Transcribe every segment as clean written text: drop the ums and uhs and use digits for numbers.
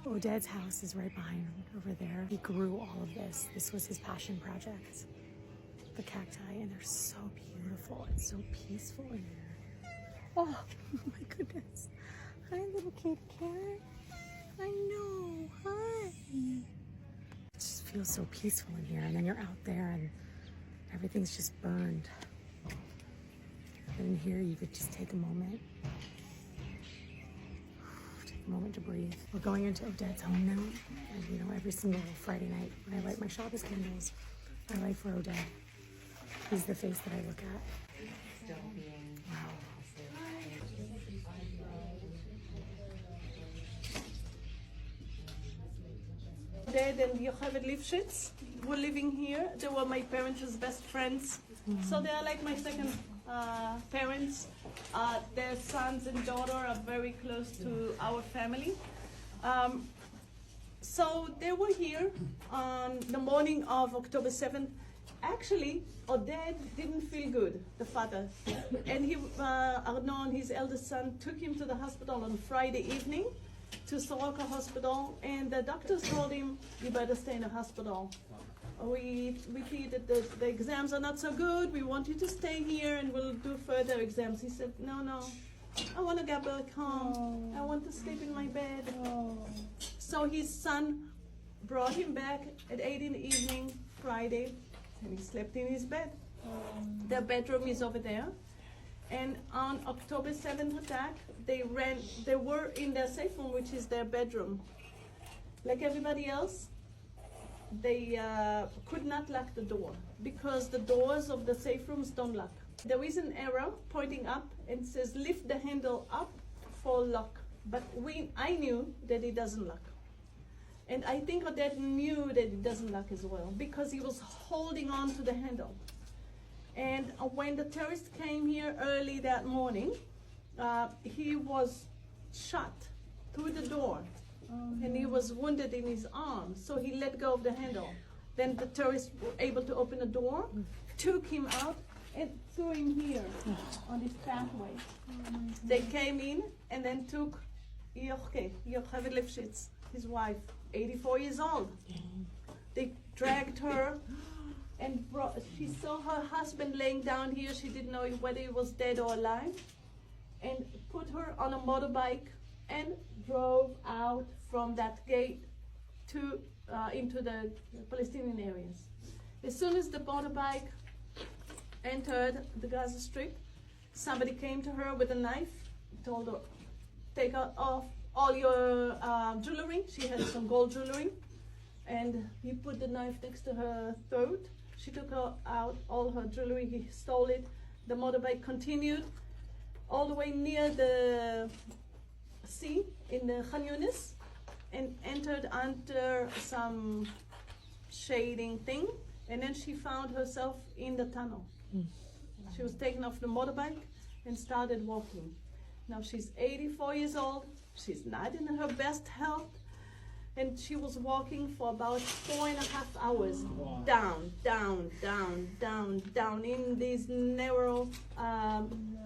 Oded's house is right behind over there. He grew all of this. This was his passion project. The cacti, and they're so beautiful. It's so peaceful in here. Oh my goodness. Hi, little kitty cat. I know. Hi. It just feels so peaceful in here. And then you're out there and everything's just burned. And in here you could just take a moment. Take a moment to breathe. We're going into Oded's home now. And you know, every single Friday night when I light my Shabbos candles, I light for Oded. He's the face that I look at. Still being Oded and Oded Lifshitz were living here. They were my parents' best friends. So they are like my second parents. Their sons and daughter are very close to our family. So they were here on the morning of October 7th. Actually, Oded didn't feel good, the father. And Arnon, his eldest son, took him to the hospital on Friday evening, to Soroka Hospital, and the doctors told him, you better stay in the hospital. We repeated that the exams are not so good, we want you to stay here and we'll do further exams. He said, no, I want to get back home. I want to sleep in my bed. So his son brought him back at 8 in the evening, Friday, and he slept in his bed. Their bedroom is over there. And on October 7th attack, they were in their safe room, which is their bedroom. Like everybody else, they could not lock the door because the doors of the safe rooms don't lock. There is an arrow pointing up and says lift the handle up for lock. But I knew that it doesn't lock. And I think Oded knew that it doesn't lock as well because he was holding on to the handle. And when the terrorists came here early that morning, he was shot through the door. And he was wounded in his arm, so he let go of the handle. Then the terrorists were able to open the door, took him out, and threw him here on this pathway. They came in and then took Oded Lifshitz, his wife, 84 years old. They dragged her and she saw her husband laying down here. She didn't know whether he was dead or alive. And put her on a motorbike and drove out from that gate into the Palestinian areas. As soon as the motorbike entered the Gaza Strip, somebody came to her with a knife, told her, take off all your jewelry. She had some gold jewelry, and he put the knife next to her throat. She took out all her jewelry, he stole it. The motorbike continued all the way near the sea in the Khan Yunis and entered under some shading thing, and then she found herself in the tunnel. She was taken off the motorbike and started walking. Now she's 84 years old, she's not in her best health, and she was walking for about 4.5 hours, down in these narrow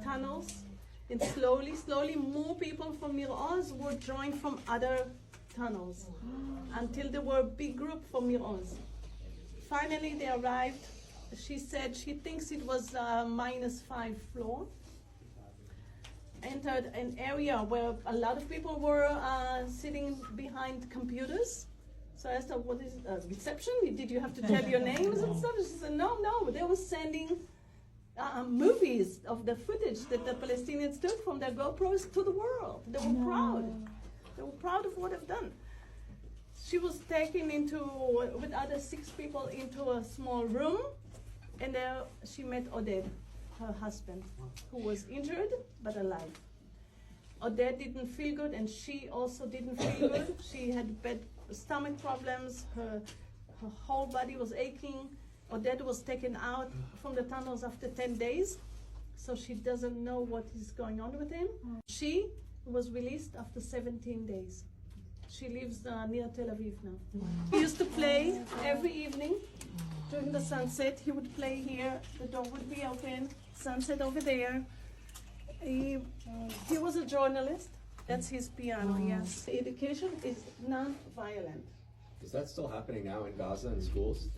tunnels. And slowly, more people from Mir Oz were joined from other tunnels until there were a big group from Mir Oz. Finally, they arrived. She said she thinks it was -5 floor. Entered an area where a lot of people were sitting behind computers. So I asked her, what is reception? Did you have to tell your names and stuff? She said, no, they were sending movies of the footage that the Palestinians took from their GoPros to the world. They were proud. They were proud of what they've done. She was taken with other 6 people into a small room, and there she met Oded, her husband, who was injured but alive. Oded didn't feel good, and she also didn't feel good. She had bad stomach problems. Her whole body was aching. Oded was taken out from the tunnels after 10 days, so she doesn't know what is going on with him. She was released after 17 days. She lives near Tel Aviv now. He used to play every evening during the sunset. He would play here, the door would be open, sunset over there. He was a journalist. That's his piano, yes. Education is non-violent. Is that still happening now in Gaza in schools?